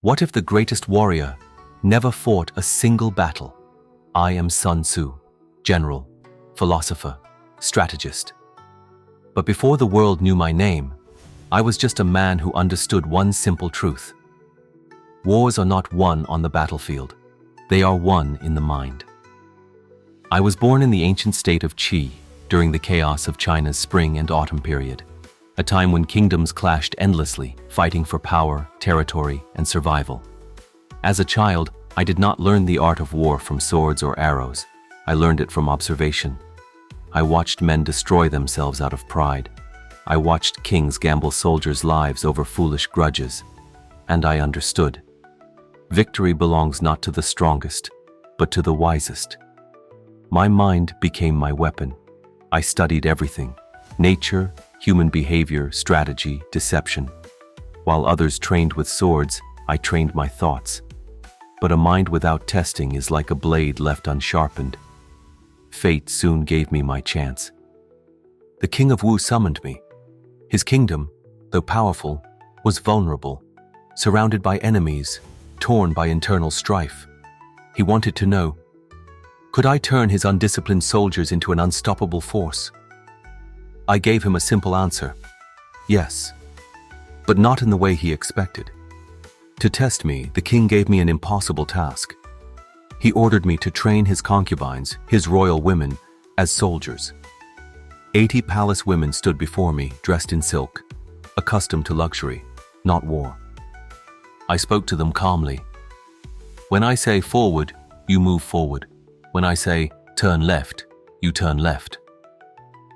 What if the greatest warrior never fought a single battle? I am Sun Tzu, general, philosopher, strategist. But before the world knew my name, I was just a man who understood one simple truth. Wars are not won on the battlefield. They are won in the mind. I was born in the ancient state of Qi during the chaos of China's spring and autumn period, a time when kingdoms clashed endlessly, fighting for power, territory, and survival. As a child, I did not learn the art of war from swords or arrows. I learned it from observation. I watched men destroy themselves out of pride. I watched kings gamble soldiers' lives over foolish grudges. And I understood. Victory belongs not to the strongest, but to the wisest. My mind became my weapon. I studied everything: nature, human behavior, strategy, deception. While others trained with swords, I trained my thoughts. But a mind without testing is like a blade left unsharpened. Fate soon gave me my chance. The king of Wu summoned me. His kingdom, though powerful, was vulnerable, surrounded by enemies, torn by internal strife. He wanted to know, could I turn his undisciplined soldiers into an unstoppable force? I gave him a simple answer: yes, but not in the way he expected. To test me, the king gave me an impossible task. He ordered me to train his concubines, his royal women, as soldiers. 80 palace women stood before me, dressed in silk, accustomed to luxury, not war. I spoke to them calmly. When I say forward, you move forward. When I say turn left, you turn left.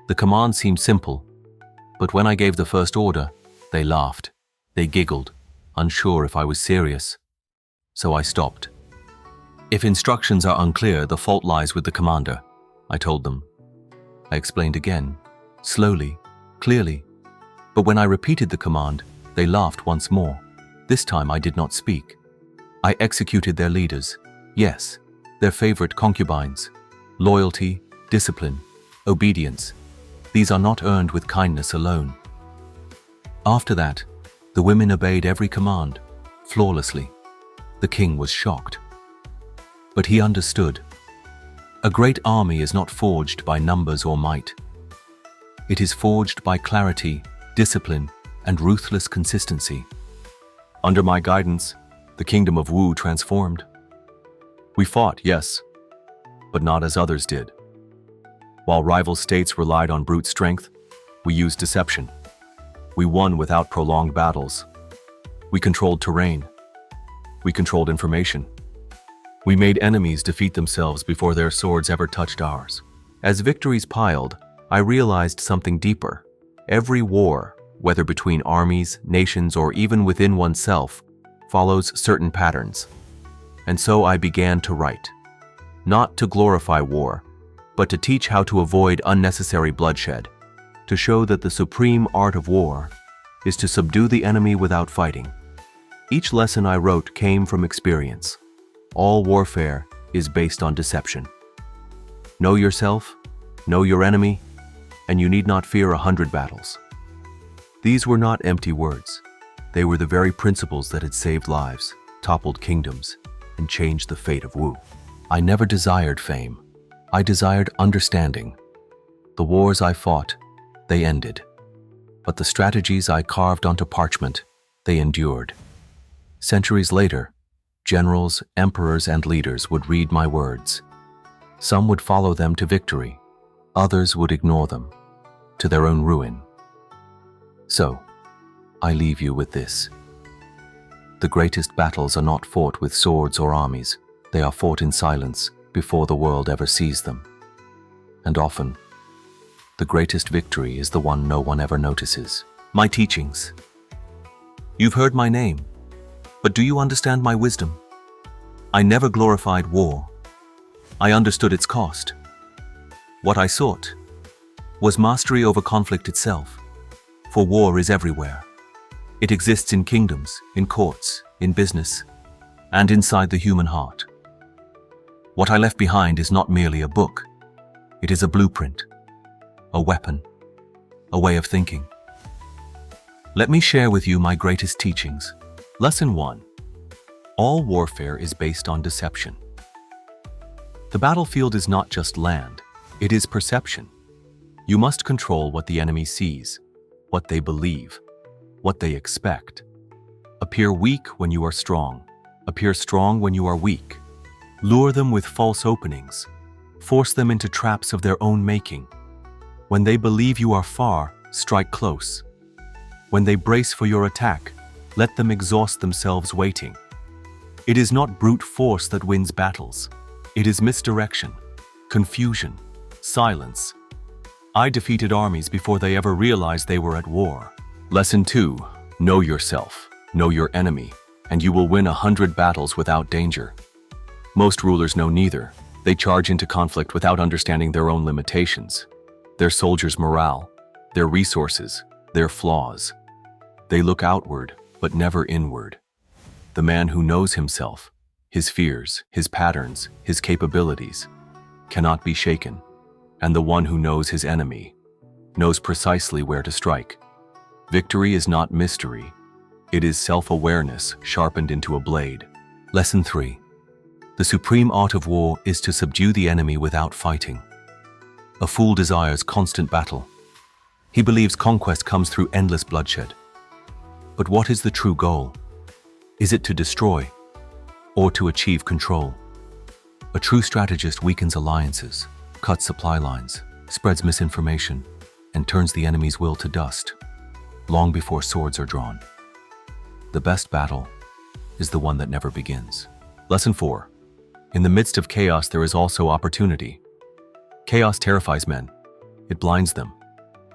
The command seemed simple, but when I gave the first order, they laughed. They giggled, unsure if I was serious. So I stopped. If instructions are unclear, the fault lies with the commander, I told them. I explained again, slowly, clearly. But when I repeated the command, they laughed once more. This time I did not speak. I executed their leaders, yes, their favorite concubines. Loyalty, discipline, obedience. These are not earned with kindness alone. After that, the women obeyed every command, flawlessly. The king was shocked. But he understood. A great army is not forged by numbers or might. It is forged by clarity, discipline, and ruthless consistency. Under my guidance, the kingdom of Wu transformed. We fought, yes, but not as others did. While rival states relied on brute strength, we used deception. We won without prolonged battles. We controlled terrain. We controlled information. We made enemies defeat themselves before their swords ever touched ours. As victories piled, I realized something deeper. Every war, whether between armies, nations, or even within oneself, follows certain patterns. And so I began to write. Not to glorify war, but to teach how to avoid unnecessary bloodshed, to show that the supreme art of war is to subdue the enemy without fighting. Each lesson I wrote came from experience. All warfare is based on deception. Know yourself, know your enemy, and you need not fear 100 battles. These were not empty words. They were the very principles that had saved lives, toppled kingdoms, and changed the fate of Wu. I never desired fame. I desired understanding. The wars I fought, they ended. But the strategies I carved onto parchment, they endured. Centuries later, generals, emperors, and leaders would read my words. Some would follow them to victory. Others would ignore them, to their own ruin. So, I leave you with this. The greatest battles are not fought with swords or armies. They are fought in silence before the world ever sees them. And often, the greatest victory is the one no one ever notices. My teachings. You've heard my name, but do you understand my wisdom? I never glorified war. I understood its cost. What I sought was mastery over conflict itself, for war is everywhere. It exists in kingdoms, in courts, in business, and inside the human heart. What I left behind is not merely a book. It is a blueprint, a weapon, a way of thinking. Let me share with you my greatest teachings. Lesson 1. All warfare is based on deception. The battlefield is not just land, it is perception. You must control what the enemy sees, what they believe, what they expect. Appear weak when you are strong. Appear strong when you are weak. Lure them with false openings. Force them into traps of their own making. When they believe you are far, strike close. When they brace for your attack, let them exhaust themselves waiting. It is not brute force that wins battles. It is misdirection, confusion, silence. I defeated armies before they ever realized they were at war. Lesson 2. Know yourself, know your enemy, and you will win 100 battles without danger. Most rulers know neither. They charge into conflict without understanding their own limitations, their soldiers' morale, their resources, their flaws. They look outward, but never inward. The man who knows himself, his fears, his patterns, his capabilities, cannot be shaken. And the one who knows his enemy knows precisely where to strike. Victory is not mystery. It is self-awareness sharpened into a blade. Lesson 3. The supreme art of war is to subdue the enemy without fighting. A fool desires constant battle. He believes conquest comes through endless bloodshed. But what is the true goal? Is it to destroy or to achieve control? A true strategist weakens alliances, cuts supply lines, spreads misinformation, and turns the enemy's will to dust, long before swords are drawn. The best battle is the one that never begins. Lesson 4. In the midst of chaos, there is also opportunity. Chaos terrifies men. It blinds them.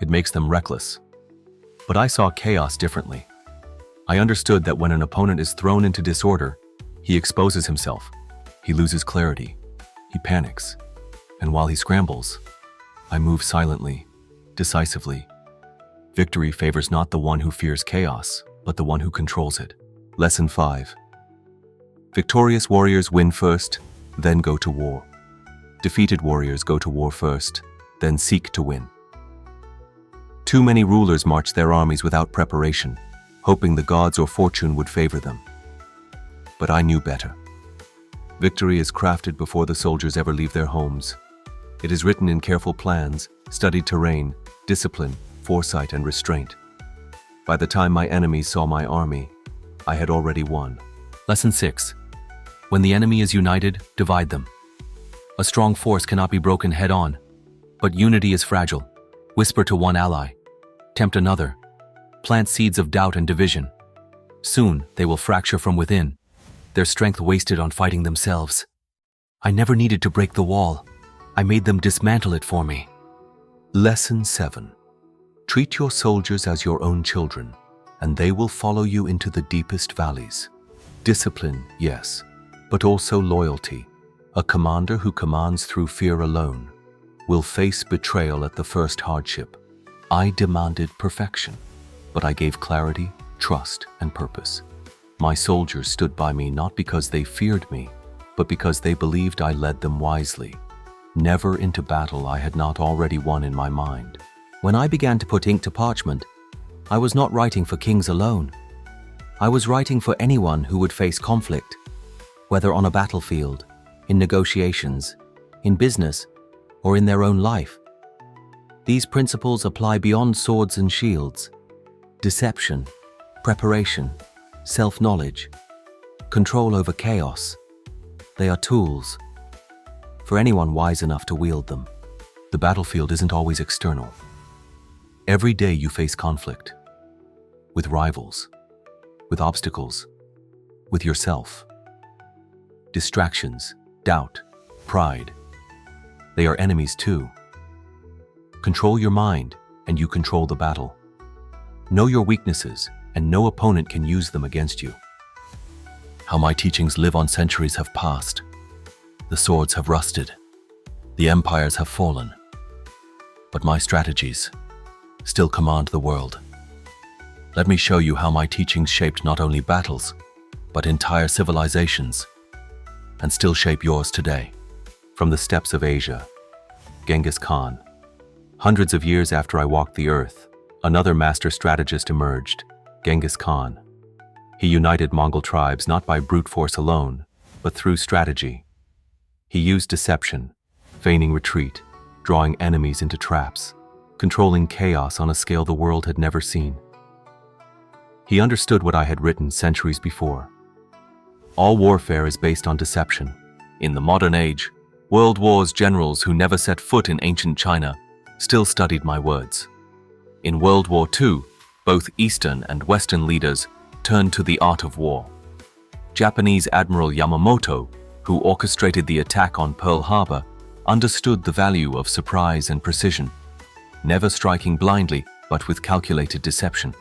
It makes them reckless. But I saw chaos differently. I understood that when an opponent is thrown into disorder, he exposes himself. He loses clarity. He panics. And while he scrambles, I move silently, decisively. Victory favors not the one who fears chaos, but the one who controls it. Lesson 5. Victorious warriors win first, then go to war. Defeated warriors go to war first, then seek to win. Too many rulers march their armies without preparation, hoping the gods or fortune would favor them. But I knew better. Victory is crafted before the soldiers ever leave their homes. It is written in careful plans, studied terrain, discipline, foresight, and restraint. By the time my enemies saw my army, I had already won. Lesson 6. When the enemy is united, divide them. A strong force cannot be broken head-on, but unity is fragile. Whisper to one ally, tempt another, plant seeds of doubt and division. Soon, they will fracture from within, their strength wasted on fighting themselves. I never needed to break the wall. I made them dismantle it for me. Lesson 7. Treat your soldiers as your own children, and they will follow you into the deepest valleys. Discipline, yes, but also loyalty. A commander who commands through fear alone will face betrayal at the first hardship. I demanded perfection, but I gave clarity, trust, and purpose. My soldiers stood by me not because they feared me, but because they believed I led them wisely. Never into battle I had not already won in my mind. When I began to put ink to parchment, I was not writing for kings alone. I was writing for anyone who would face conflict, whether on a battlefield, in negotiations, in business, or in their own life. These principles apply beyond swords and shields. Deception, preparation, self-knowledge, control over chaos. They are tools for anyone wise enough to wield them. The battlefield isn't always external. Every day you face conflict, with rivals, with obstacles, with yourself. Distractions, doubt, pride. They are enemies too. Control your mind and you control the battle. Know your weaknesses and no opponent can use them against you. How my teachings live on centuries have passed. The swords have rusted. The empires have fallen. But my strategies still command the world. Let me show you how my teachings shaped not only battles, but entire civilizations, and still shape yours today. From the steppes of Asia, Genghis Khan. Hundreds of years after I walked the earth, another master strategist emerged, Genghis Khan. He united Mongol tribes not by brute force alone, but through strategy. He used deception, feigning retreat, drawing enemies into traps, controlling chaos on a scale the world had never seen. He understood what I had written centuries before. All warfare is based on deception. In the modern age, World War's generals who never set foot in ancient China still studied my words. In World War II, both Eastern and Western leaders turned to the art of war. Japanese Admiral Yamamoto, who orchestrated the attack on Pearl Harbor, understood the value of surprise and precision, never striking blindly but with calculated deception.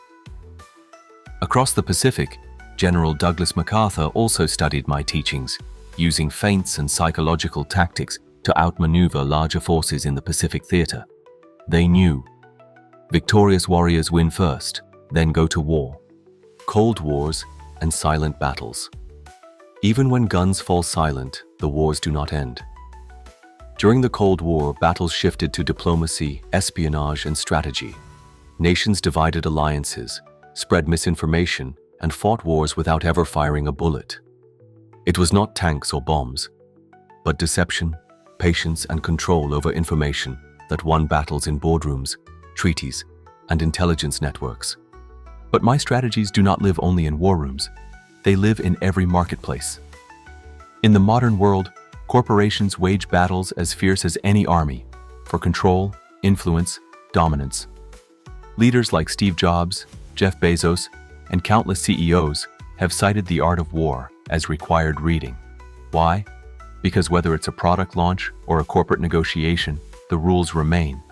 Across the Pacific, General Douglas MacArthur also studied my teachings, using feints and psychological tactics to outmaneuver larger forces in the Pacific theater. They knew victorious warriors win first, then go to war. Cold wars and silent battles. Even when guns fall silent, the wars do not end. During the Cold War, battles shifted to diplomacy, espionage, and strategy. Nations divided alliances, spread misinformation, and fought wars without ever firing a bullet. It was not tanks or bombs, but deception, patience, and control over information that won battles in boardrooms, treaties, and intelligence networks. But my strategies do not live only in war rooms. They live in every marketplace. In the modern world, corporations wage battles as fierce as any army for control, influence, dominance. Leaders like Steve Jobs, Jeff Bezos, and countless CEOs have cited the art of war as required reading. Why? Because whether it's a product launch or a corporate negotiation, the rules remain.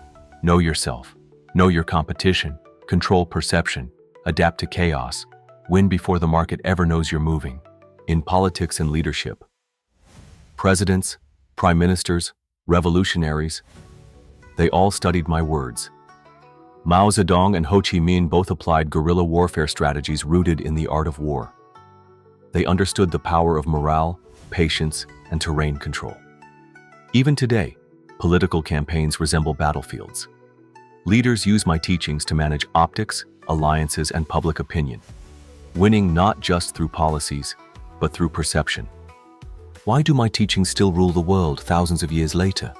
Know yourself, know your competition, control perception, adapt to chaos, win before the market ever knows you're moving. In politics and leadership, presidents, prime ministers, revolutionaries, they all studied my words. Mao Zedong and Ho Chi Minh both applied guerrilla warfare strategies rooted in the art of war. They understood the power of morale, patience, and terrain control. Even today, political campaigns resemble battlefields. Leaders use my teachings to manage optics, alliances, and public opinion, winning not just through policies, but through perception. Why do my teachings still rule the world thousands of years later?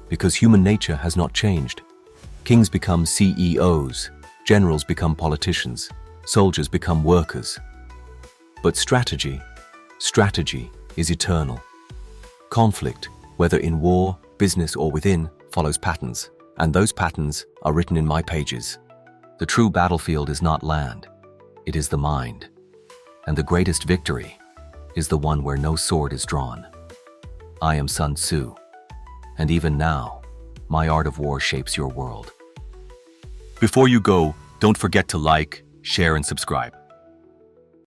Because human nature has not changed. Kings become CEOs, generals become politicians, soldiers become workers. But strategy is eternal. Conflict, whether in war, business, or within, follows patterns, and those patterns are written in my pages. The true battlefield is not land, it is the mind. And the greatest victory is the one where no sword is drawn. I am Sun Tzu, and even now, my art of war shapes your world. Before you go, don't forget to like, share, and subscribe.